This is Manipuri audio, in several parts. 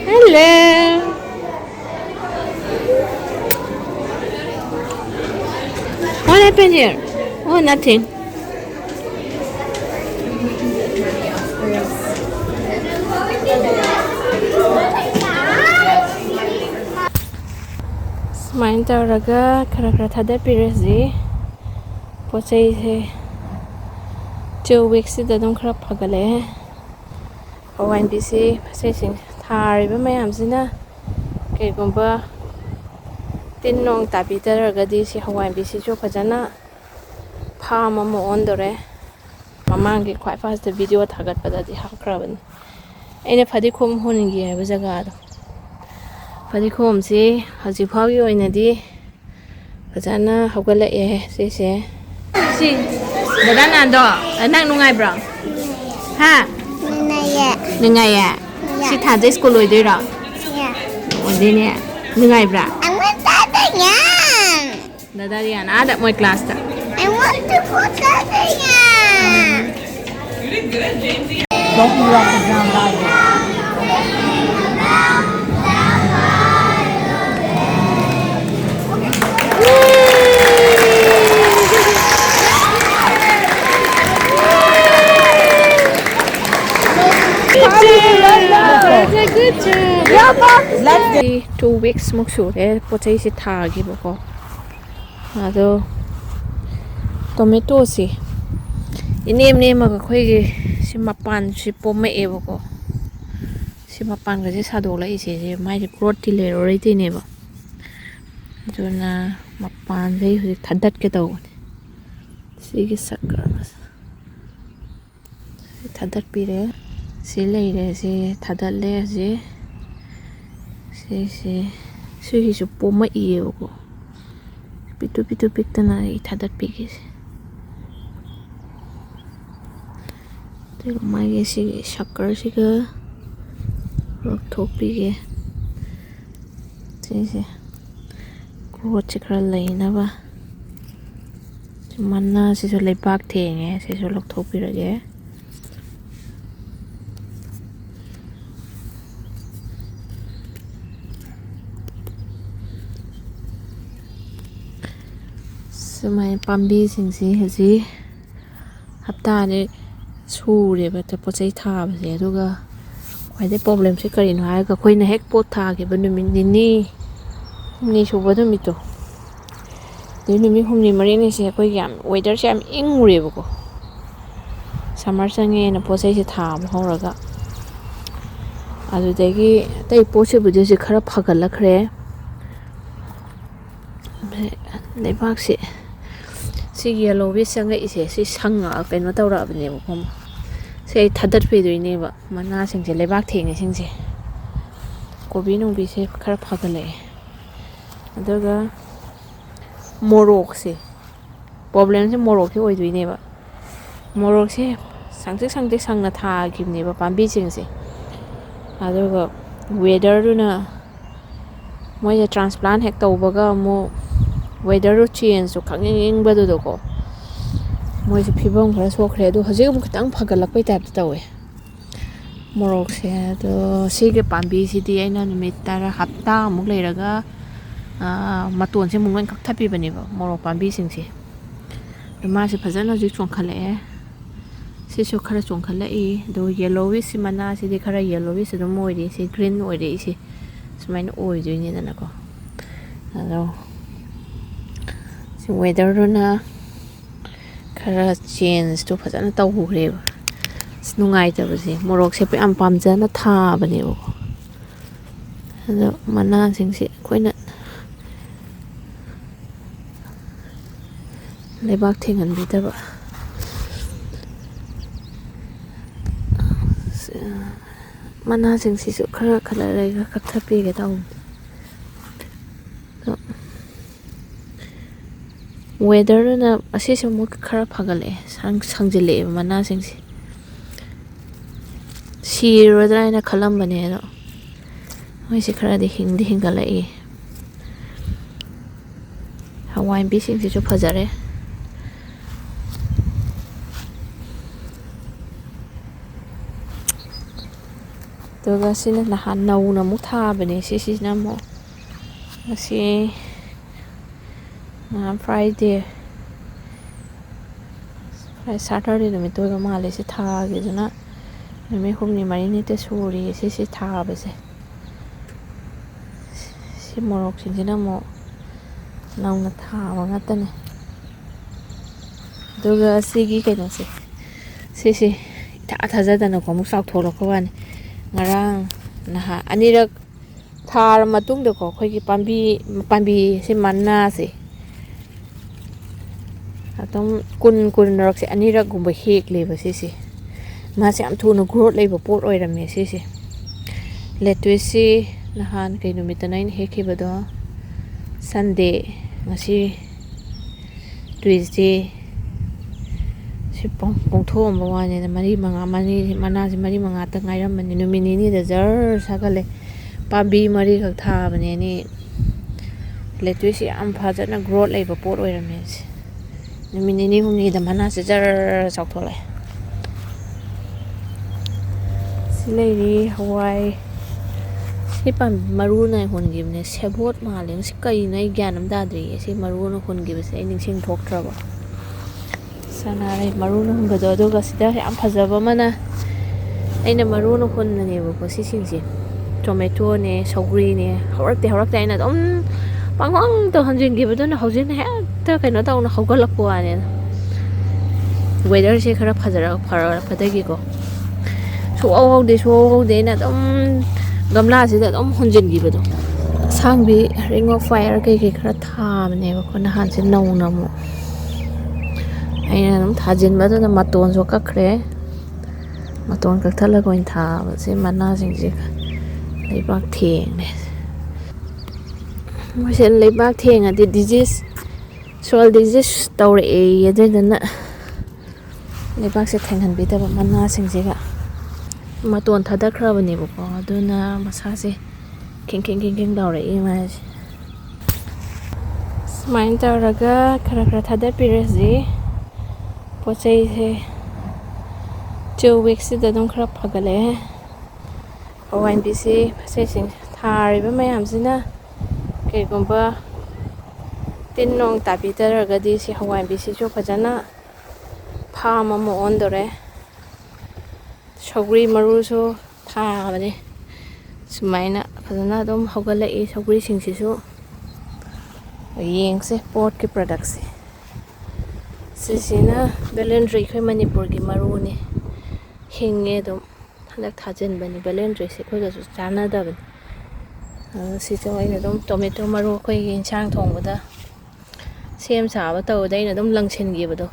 Hello. What happened here? Oh, nothing. Smain tawraga khara thadapirasi pochai se 2 weeks da dum khara phagale hawain bisi pasai sing thariba mayam sina kaigumba tin nong tabi taraga di si hawain bisi jo phajana farm ama ondore mamangi khwai first video thagat pada di hakraban aina phadi khom honingi haiba jaga do phadi khom si haji phagi oinadi phajana hawgala e se si dada nando nang nungai bra ha nungai ya si thade school oi dei ra ode ne nungai bra dada Rian ada moi class ta I want to put that in. Don't be like the brown guy. Good job. Let's get 2 weeks muk sure pochai si thagi bako ado tomato si inem ma ga khoi gi si mapan si pome e bako si mapan ga si sadola ise je mai growth ti le roi ti ne ba jona mapan je hu thadat ke taw si gi sakka thadat pi re si lei re si thadat le si si su poma e bako pitu pitana I thadat pi gi Pero mai si shakar si ga rok thok pi ge si growth si khara lai na ba manna si so lai bak thenge si so lok thok pi ra ge sumai pambi sing si haji hapta ne sure ba ta pochai tha ba se aduga khwaide problem se kari no ha ga khoina hek pot tha ge ba numin ni so ba dum to de numi humni mari ni se khoi yam weather se am ingure ba ko summer sange na pochai se tha ba horaga adu degi tai poche bu je se khara phagal la khre lebak se si yellow bi sanga ise si sanga kaino tawra bne ko se thadat pe doi ne ba mana sing se lebak thenge sing se kobi nong bi se khara phagale adaga morok se problem se morok ke oi doi ne ba morok se sangte sangna tha gibne ba pambi sing se adaga weather na moi je transplant hek tawbaga mo weather change so khanging badu do ko moi se phibam khara sokre do haje mu khitang phagalak pai type tawe morok se do si ge pambi si di aina numit tara hapta muk leiraga maton se mung khak thapi bani ba morok pambi sing se ma se phajana ji chong khale si so khara chong khala I do yellowish si mana si di khara yellowish do moi ri si green oi ri si smain oi do ni na ko ado si weather na khara change to phajana taw hre nungai ta ba si morok se pe am pam jana tha bane bo ado mana sing si khoina lebak thengan bi ta ba mana sing si su khara khala lai ga khak thapi ge taw weather na asi se mu khara phagale sangjile mana sing si rodra na khalam bane no hoi se khara de hingala I hawain bi sing si jo phajare ꯑꯗꯨꯒ ꯁꯤꯅ ꯅꯍꯥꯟ ꯅꯧꯅ ꯑꯃꯨꯛ ꯊꯥꯕꯅꯦ ꯁꯤꯁꯤꯅ ꯑꯃꯨꯛ ꯉꯁꯤ ꯐ꯭ꯔꯥꯏꯗꯦ ꯁꯥꯇꯔꯗꯦ ꯅꯨꯃꯤꯠꯇ ꯑꯣꯏꯕ ꯃꯥꯜꯂꯦ ꯁꯤ ꯊꯥꯒꯤꯗꯨꯅ ꯅꯨꯃꯤꯠ 6-7 ꯁꯨꯔꯤ ꯁꯤꯁꯤ ꯊꯥꯕꯁꯦ ꯁꯤ ꯃꯣꯔꯣꯛꯁꯤꯡꯁꯤꯅ ꯑꯃꯨꯛ ꯅꯧꯅ ꯊꯥꯕ ꯉꯥꯛꯇꯅꯦ ꯑꯗꯨꯒ ꯁꯤꯒꯤ ꯀꯩꯅꯣꯁꯦ ꯁꯤꯁꯤ ꯏꯊꯥ ꯊꯥꯖꯗꯅꯀꯣ ꯑꯃꯨꯛ ꯆꯥꯎꯊꯣꯔꯛꯄ ꯋꯥꯅꯤ ꯉꯔꯥꯡ ꯅꯍꯥꯟ ꯑꯅꯤꯔꯛ ꯊꯥꯔ ꯃꯇꯨꯡꯗꯀꯣ ꯑꯩꯈꯣꯏꯒꯤ ꯄꯥꯝꯕꯤꯁꯤ ꯃꯅꯥꯁꯦ ꯑꯗꯨꯝ ꯀꯨꯟꯔꯛꯁꯦ ꯑꯅꯤꯔꯛꯒꯨꯝꯕ ꯍꯦꯛꯂꯦꯕ ꯁꯤꯁꯦ ꯃꯥꯁꯦ ꯌꯥꯝ ꯊꯨꯅ ꯒ꯭ꯔꯣꯠ ꯂꯩꯕ ꯄꯣꯠ ꯑꯣꯏꯔꯝꯃꯦ ꯁꯤꯁꯦ ꯂꯦꯇꯨꯏꯁꯁꯤ ꯅꯍꯥꯟ ꯀꯩ ꯅꯨꯃꯤꯠꯇꯅ ꯑꯩꯅ ꯍꯦꯛꯈꯤꯕꯗꯣ ꯁꯟꯗꯦ ꯉꯁꯤ ꯇ꯭ꯋꯤꯁꯗꯦ ꯁꯤ ꯄꯣꯡꯊꯣꯛꯑꯝꯕ ꯋꯥꯅꯤꯗ ꯃꯅꯥꯁꯤ 4-5ꯇ ꯉꯥꯏꯔꯝꯕꯅꯤ ꯅꯨꯃꯤꯠ ꯅꯤꯅꯤꯗ ꯖꯔ ꯁꯥꯒꯠꯂꯦ ꯄꯥꯝꯕꯤ 4ꯈꯛ ꯊꯥꯕꯅꯦ ꯂꯦꯇꯨꯏꯁꯁꯤ ꯌꯥꯝ ꯐꯖꯅ ꯒ꯭ꯔꯣꯠ ꯂꯩꯕ ꯄꯣꯠ ꯑꯣꯏꯔꯝꯃꯦ ꯅꯨꯃꯤꯠ 2-3ꯗ ꯃꯅꯥꯁꯦ ꯖꯔ ꯆꯥꯎꯊꯣꯛꯂꯛꯑꯦ ꯁꯤ ꯂꯩꯔꯤ ꯍꯋꯥꯏ ꯁꯤ ꯄꯥꯝꯕꯤ ꯃꯔꯨꯅ ꯍꯨꯟꯈꯤꯕꯅꯦ ꯁꯦꯕꯣꯠ ꯃꯥꯜꯂꯦ ꯁꯤ ꯀꯩꯅꯣ ꯑꯩ ꯒ꯭ꯌꯥꯟ ꯑꯃ ꯇꯥꯗ꯭ꯔꯤꯌꯦ ꯁꯤ ꯃꯔꯨꯅ ꯍꯨꯟꯈꯤꯕꯁꯦ ꯑꯩ ꯅꯤꯡꯁꯤꯡ ꯊꯣꯛꯇ꯭ꯔꯕ ꯁꯅꯥꯔꯩ ꯃꯔꯨꯅ ꯍꯨꯟꯕꯗꯣ ꯑꯗꯨꯒ ꯁꯤꯗ ꯌꯥꯝ ꯐꯖꯕ ꯑꯃꯅ ꯑꯩꯅ ꯃꯔꯨꯅ ꯍꯨꯟꯕꯅꯦꯕꯀꯣ ꯁꯤꯁꯤꯡꯁꯦ ꯇꯣꯃꯦꯇꯣꯅꯦ ꯁꯧꯒ꯭ꯔꯤꯅꯦ ꯍꯧꯔꯛꯇꯦ ꯑꯩꯅ ꯑꯗꯨꯝ ꯄꯪꯍꯪꯗ ꯍꯟꯖꯤꯟꯈꯤꯕꯗꯨꯅ ꯍꯧꯖꯤꯛꯅ ꯍꯦꯛꯇ ꯀꯩꯅꯣ ꯇꯧꯅ ꯍꯧꯒꯠꯂꯛꯄ ꯋꯥꯅꯤꯅ ꯋꯦꯗꯔꯁꯦ ꯈꯔ ꯐꯔꯛꯄꯗꯒꯤꯀꯣ ꯁꯨꯍꯧ ꯍꯧꯗꯦ ꯑꯩꯅ ꯑꯗꯨꯝ ꯒꯝꯂꯥꯁꯤꯗ ꯑꯗꯨꯝ ꯍꯨꯟꯖꯤꯟꯈꯤꯕꯗꯣ ꯑꯁꯥꯡꯕꯤ ꯔꯤꯡ ꯑꯣꯐ ꯐꯥꯏꯌꯔ ꯀꯩꯀꯩ ꯈꯔ ꯊꯥꯕꯅꯦꯕꯀꯣ ꯅꯍꯥꯟꯁꯦ ꯅꯧꯅ ꯑꯃꯨꯛ ꯑꯩꯅ ꯑꯗꯨꯝ ꯊꯥꯖꯤꯟꯕꯗꯨꯗ ꯃꯇꯣꯟꯁꯨ ꯀꯛꯈ꯭ꯔꯦ ꯃꯇꯣꯟ ꯀꯛꯊꯠꯂꯒ ꯑꯣꯏꯅ ꯊꯥꯕꯁꯦ ꯃꯅꯥꯁꯤꯡꯁꯦ ꯂꯩꯕꯥꯛ ꯊꯦꯡꯉꯦ ꯃꯣꯏꯁꯦ ꯂꯩꯕꯥꯛ ꯊꯦꯡꯉꯗꯤ ꯁꯣꯏꯜ ꯗꯤꯖꯤꯁ ꯇꯧꯔꯛꯑꯦ ꯑꯗꯨꯏꯗꯨꯅ ꯂꯩꯕꯥꯛꯁꯦ ꯊꯦꯡꯍꯟꯕꯤꯗꯕ ꯃꯅꯥꯁꯤꯡꯁꯤꯒ ꯃꯇꯣꯟ ꯊꯥꯗꯈ꯭ꯔꯕꯅꯦꯕꯀꯣ ꯑꯗꯨꯅ ꯃꯁꯥꯁꯦ ꯈꯤꯡ ꯂꯥꯎꯔꯛꯏ ꯃꯥꯁꯦ ꯁꯨꯃꯥꯏꯅ ꯇꯧꯔꯒ ꯈꯔ ꯊꯥꯗꯠꯄꯤꯔꯁꯤ ꯄꯣꯠ ꯆꯩꯁꯦ 2 weeksꯁꯤꯗ ꯑꯗꯨꯝ ꯈꯔ ꯐꯒꯠꯂꯛꯑꯦ ꯍꯋꯥꯏꯟꯕꯤꯁꯤ ꯄꯣꯠꯆꯩꯁꯤꯡ ꯊꯥꯔꯤꯕ ꯃꯌꯥꯝꯁꯤꯅ ꯀꯩꯒꯨꯝꯕ ꯇꯤꯟ ꯅꯣꯡ ꯇꯥꯕꯤꯗ꯭ꯔꯒꯗꯤ ꯁꯤ ꯍꯋꯥꯏꯟꯕꯤꯁꯤꯁꯨ ꯐꯖꯅ ꯐꯥꯝ ꯑꯃ ꯑꯣꯟꯗꯣꯔꯦ ꯁꯧꯒ꯭ꯔꯤ ꯃꯔꯨꯁꯨ ꯊꯥꯕꯅꯦ ꯁꯨꯃꯥꯏꯅ ꯐꯖꯅ ꯑꯗꯨꯝ ꯍꯧꯒꯠꯂꯛꯏ ꯁꯧꯒ꯭ꯔꯤꯁꯤꯡꯁꯤꯁꯨ ꯌꯦꯡꯁꯦ ꯄꯣꯠꯀꯤ ꯄ꯭ꯔꯗꯛꯁꯦ ꯁꯤꯁꯤꯅ ꯕꯦꯂꯦꯟꯗ꯭ꯔꯤ ꯑꯩꯈꯣꯏ ꯃꯅꯤꯄꯨꯔꯒꯤ ꯃꯔꯨꯅꯤ ꯍꯤꯡꯉꯦ ꯑꯗꯨꯝ ꯍꯟꯗꯛ ꯊꯥꯖꯤꯟꯕꯅꯤ ꯕꯦꯂꯦꯟꯗ꯭ꯔꯤꯁꯦ ꯑꯩꯈꯣꯏꯒꯁꯨ ꯆꯥꯟꯅꯗꯕꯅꯤ ꯁꯤꯁꯨ ꯑꯩꯅ ꯑꯗꯨꯝ ꯇꯣꯃꯦꯇꯣ ꯃꯔꯨ ꯑꯩꯈꯣꯏꯒꯤ ꯏꯟꯁꯥꯡ ꯊꯣꯡꯕꯗ ꯁꯦꯝ ꯁꯥꯕ ꯇꯧꯕꯗ ꯑꯩꯅ ꯑꯗꯨꯝ ꯂꯪꯁꯤꯟꯈꯤꯕꯗꯣ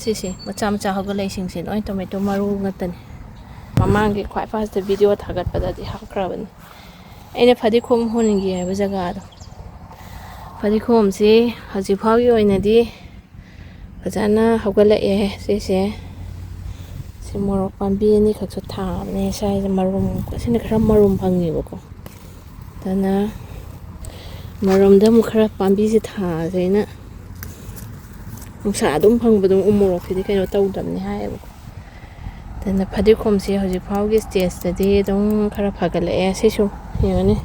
ꯁꯤꯁꯦ ꯃꯆꯥ ꯍꯧꯒꯠꯂꯛꯏꯁꯤꯡꯁꯦ ꯂꯣꯏ ꯇꯣꯃꯦꯇꯣ ꯃꯔꯨ ꯉꯥꯛꯇꯅꯤ ꯃꯃꯥꯡꯒꯤ ꯈ꯭ꯋꯥꯏ ꯐꯥꯔꯁꯇ ꯚꯤꯗꯤꯑꯣ ꯊꯥꯒꯠꯄꯗꯗꯤ ꯍꯥꯞꯈ꯭ꯔꯕꯅꯤ ꯑꯩꯅ ꯐꯗꯤꯒꯣꯝ ꯍꯨꯟꯒꯦ ꯍꯥꯏꯕ ꯖꯒꯥꯗꯣ ꯐꯗꯤꯒꯣꯝꯁꯤ ꯍꯧꯖꯤꯛ ꯐꯥꯎꯒꯤ ꯑꯣꯏꯅꯗꯤ ꯐꯖꯅ ꯍꯧꯒꯠꯂꯛꯑꯦ ꯁꯤ ꯃꯣꯔꯣꯛ ꯄꯥꯝꯕꯤ 2ꯈꯛꯁꯨ ꯊꯥꯕꯅꯦ ꯁ꯭ꯋꯥꯏꯁꯦ ꯑꯁꯤꯅꯈꯔ ꯃꯔꯨꯝ ꯐꯪꯉꯦꯕꯀꯣ ꯑꯗꯨꯅ ꯃꯔꯨꯝꯗ ꯑꯃꯨꯛꯈꯔ ꯄꯥꯝꯕꯤꯁꯦ ꯊꯥꯁꯦꯅ ꯅꯨꯡꯁꯥ ꯑꯗꯨꯝ ꯐꯪꯕꯗꯣ ꯎꯃꯣꯔꯣꯛꯁꯤꯗꯤ ꯀꯩꯅꯣ ꯇꯧꯗꯕꯅꯤ ꯍꯥꯏꯌꯦꯕꯀꯣ ꯑꯗꯨꯅ ꯐꯗꯤꯒꯣꯝꯁꯦ ꯍꯧꯖꯤꯛ ꯐꯥꯎꯒꯤ ꯁ꯭ꯇꯦꯖꯇꯗꯤ ꯑꯗꯨꯝꯈꯔ ꯐꯒꯠꯂꯛꯑꯦ ꯁꯤꯁꯨ ꯌꯦꯡꯉꯨꯅꯦ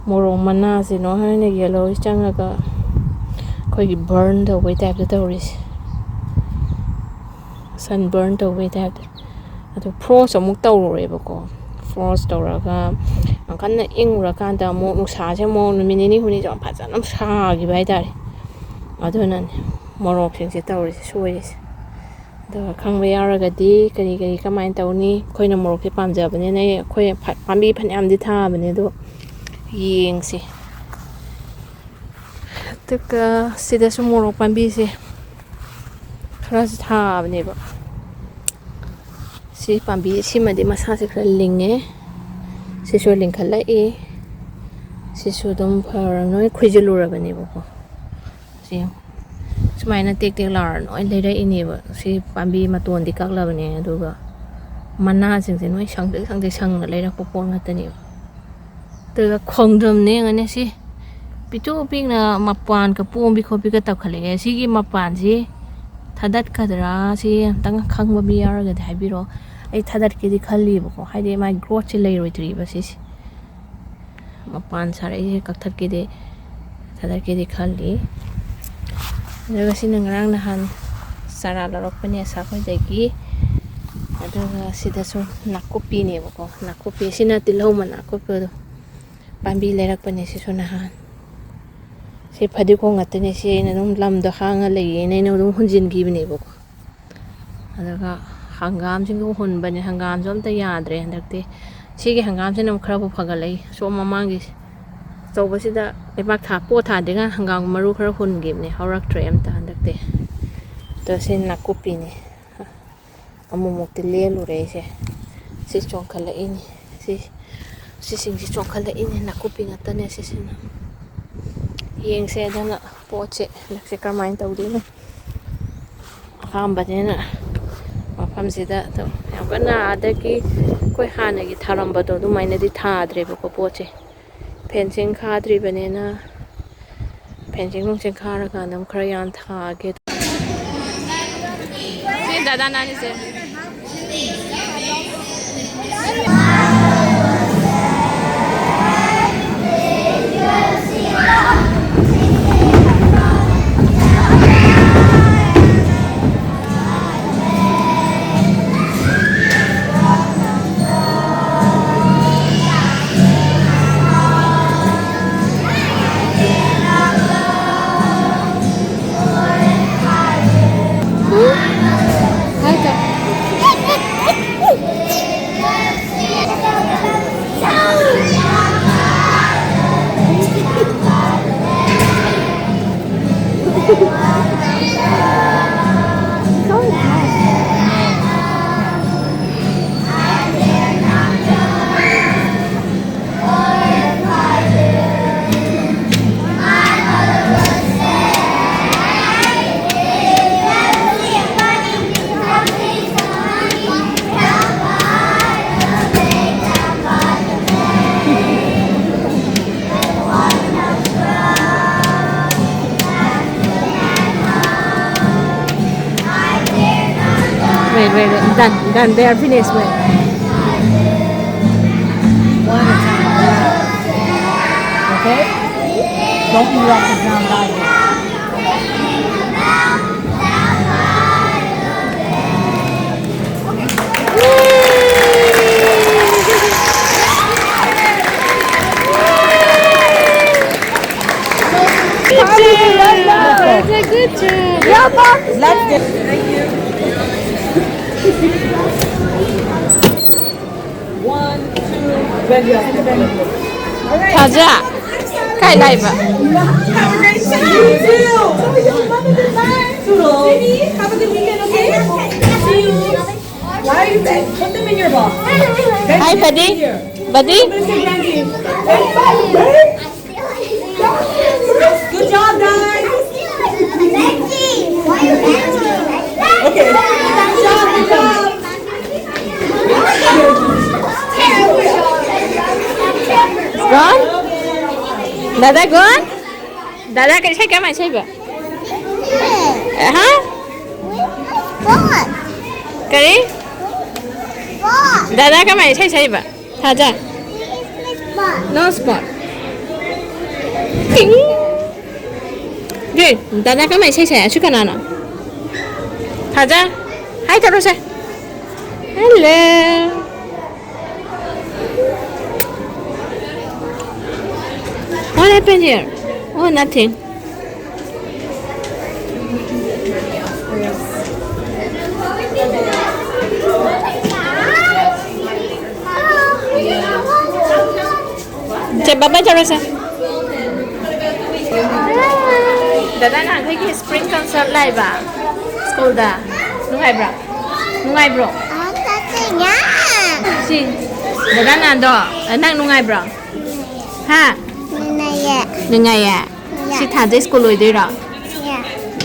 ꯃꯣꯔꯣꯛ ꯃꯅꯥꯁꯤ ꯅꯣꯏꯅ ꯌꯦꯜꯂꯣ ꯆꯪꯉꯒ ꯑꯩꯈꯣꯏꯒꯤ ꯕꯔꯟ ꯇꯧꯕꯩ ꯇꯥꯏꯞꯇ ꯇꯧꯔꯤꯁꯦ ꯁꯟ ꯕꯔꯟ ꯇꯧꯕꯩ ꯇꯥꯏꯞꯇ ꯑꯗꯣ ꯐ꯭ꯔꯣꯁ ꯑꯃꯨꯛ ꯇꯧꯔꯨꯔꯦꯕꯀꯣ ꯐ꯭ꯔꯣꯁ ꯇꯧꯔꯒ ꯌꯥꯝ ꯀꯟꯅ ꯏꯪꯉꯨꯔꯀꯥꯟꯗ ꯑꯃꯨꯛ ꯅꯨꯡꯁꯥꯁꯦ ꯑꯃꯨꯛ ꯅꯨꯃꯤꯠ 2-3 ꯌꯥꯝ ꯐꯖꯅ ꯁꯥꯈꯤꯕ ꯍꯥꯏꯇꯥꯔꯦ ꯑꯗꯨꯅꯅꯦ ꯃꯣꯔꯣꯛꯁꯤꯡꯁꯦ ꯇꯧꯔꯤꯁꯦ ꯁꯣꯏꯔꯤꯁꯦ ꯑꯗꯨꯒ ꯈꯪꯕ ꯌꯥꯎꯔꯒꯗꯤ ꯀꯔꯤ ꯀꯃꯥꯏꯅ ꯇꯧꯅꯤ ꯑꯩꯈꯣꯏꯅ ꯃꯣꯔꯣꯛꯁꯦ ꯄꯥꯝꯖꯕꯅꯤꯅ ꯑꯩꯈꯣꯏ ꯄꯥꯝꯕꯤ ꯐꯅꯌꯥꯝꯗꯤ ꯊꯥꯕꯅꯦ ꯑꯗꯣ ꯌꯦꯡꯁꯤ ꯑꯗꯨꯒ ꯁꯤꯗꯁꯨ ꯃꯣꯔꯣꯛ ꯄꯥꯝꯕꯤꯁꯦ ꯈꯔꯁꯨ ꯊꯥꯕꯅꯦꯕ ꯁꯤ ꯄꯥꯝꯕꯤ ꯁꯤꯃꯗꯤ ꯃꯁꯥꯁꯦ ꯈꯔ ꯂꯤꯡꯉꯦ ꯁꯤꯁꯨ ꯂꯤꯡꯈꯠꯂꯛꯏ ꯁꯤꯁꯨ ꯑꯗꯨꯝ ꯅꯣꯏ ꯈꯨꯏꯖꯤꯜꯂꯨꯔꯕꯅꯦꯕꯀꯣ ꯁꯤ ꯁꯨꯃꯥꯏꯅ ꯇꯦꯛ ꯂꯥꯎꯔ ꯂꯣꯏ ꯂꯩꯔꯛꯏꯅꯦꯕ ꯁꯤ ꯄꯥꯝꯕꯤ ꯃꯇꯣꯟꯗꯤ ꯀꯛꯂꯕꯅꯦ ꯑꯗꯨꯒ ꯃꯅꯥꯁꯤꯡꯁꯦ ꯅꯣꯏ ꯁꯪꯇ꯭ꯔꯤꯛ ꯁꯪꯅ ꯂꯩꯔꯛꯄ ꯄꯣꯠ ꯉꯥꯛꯇꯅꯦꯕ ꯑꯗꯨꯒ ꯈꯣꯡꯗ꯭ꯔꯨꯝꯅꯦ ꯌꯦꯡꯉꯨꯅꯦ ꯁꯤ ꯄꯤꯛꯅ ꯃꯄꯥꯟꯒ ꯄꯣꯝꯕꯤ ꯈꯣꯠꯄꯤꯒ ꯇꯧꯈꯠꯂꯛꯑꯦ ꯁꯤꯒꯤ ꯃꯄꯥꯟꯁꯤ ꯊꯥꯗꯠꯀꯗ꯭ꯔꯥ ꯁꯤ ꯑꯝꯇꯪ ꯈꯪꯕ ꯃꯤ ꯌꯥꯎꯔꯒꯗꯤ ꯍꯥꯏꯕꯤꯔꯛꯑꯣ ꯑꯩ ꯊꯥꯗꯠꯀꯦꯗꯤ ꯈꯜꯂꯤꯕꯀꯣ ꯍꯥꯏꯗꯤ ꯃꯥꯏ ꯒ꯭ꯔꯣꯠꯁꯦ ꯂꯩꯔꯣꯏꯗ꯭ꯔꯤꯕ ꯁꯤꯁꯦ ꯃꯄꯥꯟ ꯁꯥꯔꯛꯏꯁꯦ ꯀꯛꯊꯠꯀꯦꯗꯤ ꯊꯥꯗꯠꯀꯦꯗꯤ ꯈꯜꯂꯤ ꯑꯗꯨꯒ ꯁꯤꯅ ꯉꯔꯥꯡ ꯅꯍꯥꯟ ꯆꯥꯔꯥ ꯂꯧꯔꯛꯄꯅꯦ ꯑꯁꯥꯈꯣꯏꯗꯒꯤ ꯑꯗꯨꯒ ꯁꯤꯗꯁꯨ ꯅꯥꯀꯨꯞꯄꯤꯅꯦꯕꯀꯣ ꯅꯥꯀꯨꯞꯄꯤ ꯁꯤꯅ ꯇꯤꯜꯍꯧ ꯃꯅꯥ ꯑꯀꯨꯞꯄꯗꯣ ꯄꯥꯝꯕꯤ ꯂꯩꯔꯛꯄꯅꯦ ꯁꯤꯁꯨ ꯅꯍꯥꯟ ꯁꯤ ꯐꯗꯤꯒꯣꯝ ꯉꯥꯛꯇꯅꯦ ꯁꯤ ꯑꯩꯅ ꯑꯗꯨꯝ ꯂꯝꯗꯣ ꯍꯥꯡꯉ ꯂꯩꯌꯦꯅ ꯑꯩꯅ ꯑꯗꯨꯝ ꯍꯨꯟꯖꯤꯟꯈꯤꯕꯅꯦꯕꯀோ ꯑꯗꯨꯒ ꯍꯪꯒꯥꯝꯁꯤꯡꯗꯨ ꯍꯨꯟꯕꯅꯦ ꯍꯪꯒꯥꯝꯁꯨ ꯑꯝꯇ ꯌꯥꯗ꯭ꯔꯦ ꯍꯟꯗꯛꯇꯤ ꯁꯤꯒꯤ ꯍꯪꯒꯥꯝꯁꯤꯅ ꯑꯃꯨꯛ ꯈꯔꯕꯨ ꯐꯒꯠꯂꯛꯏ ꯁꯣꯝ ꯃꯃꯥꯡꯒꯤ ꯑꯆꯧꯕꯁꯤꯗ ꯂꯩꯕꯥꯛ ꯄꯣꯠ ꯊꯥꯗ꯭ꯔꯤꯉꯩ ꯍꯪꯒꯥꯝ ꯃꯔꯨ ꯈꯔ ꯍꯨꯟꯈꯤꯕꯅꯦ ꯍꯧꯔꯛꯇ꯭ꯔꯦ ꯑꯝꯇ ꯍꯟꯗꯛꯇꯤ ꯑꯗꯣ ꯁꯤ ꯅꯥꯀꯨꯞꯄꯤꯅꯦ ꯑꯃꯨꯛꯃꯨꯛꯇꯤ ꯂꯦꯜꯂꯨꯔꯦ ꯑꯩꯁꯦ ꯁꯤ ꯆꯣꯡꯈꯠꯂꯛꯏꯅꯤ ꯁꯤꯁꯤꯡꯁꯤ ꯆꯣꯡꯈꯠꯂꯛꯏꯅꯤ ꯅꯥꯀꯨꯞꯄꯤ ꯉꯥꯛꯇꯅꯦ ꯁꯤꯁꯤꯅ ꯌꯦꯡꯁꯦ ꯑꯗꯨꯅ ꯄꯣꯠꯁꯦ ꯍꯟꯗꯛꯁꯦ ꯀꯔꯝꯍꯥꯏꯅ ꯇꯧꯗꯣꯏꯅꯣ ꯑꯍꯥꯟꯕꯅꯤꯅ ꯃꯐꯝꯁꯤꯗ ꯑꯗꯨꯝ ꯌꯥꯝ ꯀꯟꯅ ꯑꯗꯒꯤ ꯑꯩꯈꯣꯏ ꯍꯥꯟꯅꯒꯤ ꯊꯥꯔꯝꯕꯗꯣ ꯑꯗꯨꯃꯥꯏꯅꯗꯤ ꯊꯥꯗ꯭ꯔꯦꯕꯀꯣ ꯄꯣꯠꯁꯦ ꯐꯦꯟꯁꯤꯡ ꯈꯥꯗ꯭ꯔꯤꯕꯅꯤꯅ ꯐꯦꯟꯁꯤꯡ ꯅꯨꯡꯁꯤꯡ ꯈꯥꯔꯀꯥꯟꯗ ꯑꯃꯨꯛ ꯈꯔ ꯌꯥꯝ ꯊꯥꯒꯦ ꯁꯤ ꯗꯥꯗꯥ ꯅꯥꯅꯤꯁꯦ Wait. Done. They are finished. Wait. One at a time. Okay? Don't be off the ground either. Good job. Yeah, Bob. Let's get. Thank you. One, two, ready. Taja. Kai lai ba? Have a great time. You too. Toodles. Have a good weekend, okay? See you. Why are you back? Put them in your box. Hi, buddy. Buddy. Good job, guys. Why are you Okay. Good job. Gone? Dada gone? Dada cái sai cái mày sai ba? Hả? What? Cái đi? What? Dada cái mày sai ba? Thả ra. No spot. Kính. Rồi, Dada cái mày sai chứ cái nào nào? Thả ra. Hai thả ra sai. Hello. What happened here? Oh, nothing. Chị baba cho ra sao? Dada nang thấy cái spring concert lại ba? School da. Nung ai bro? Nung ai bro? Si. Dada nang do. Nang nung ai bro? Ha? Nung ai à? Si thả dây school rồi đấy rồi.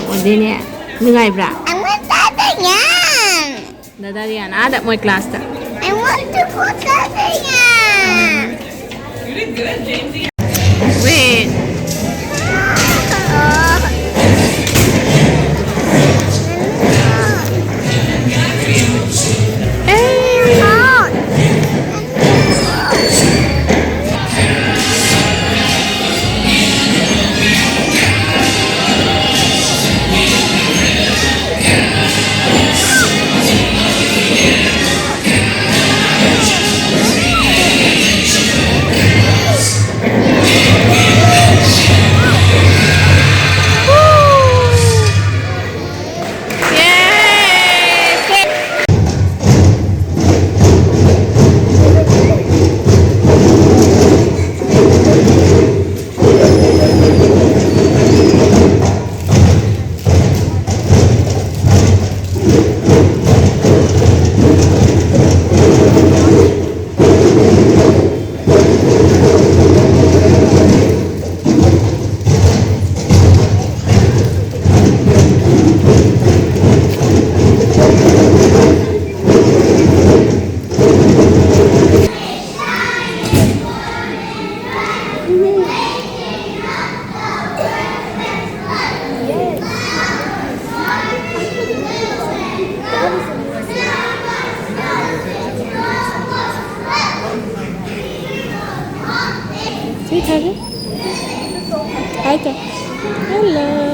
Ở đây nè. Nung ai bro? Dada Rian ada moi class ta. I want to put that in. You did good, Jamesy. Wait. Hey, Sweetheart. Hi there. Hello.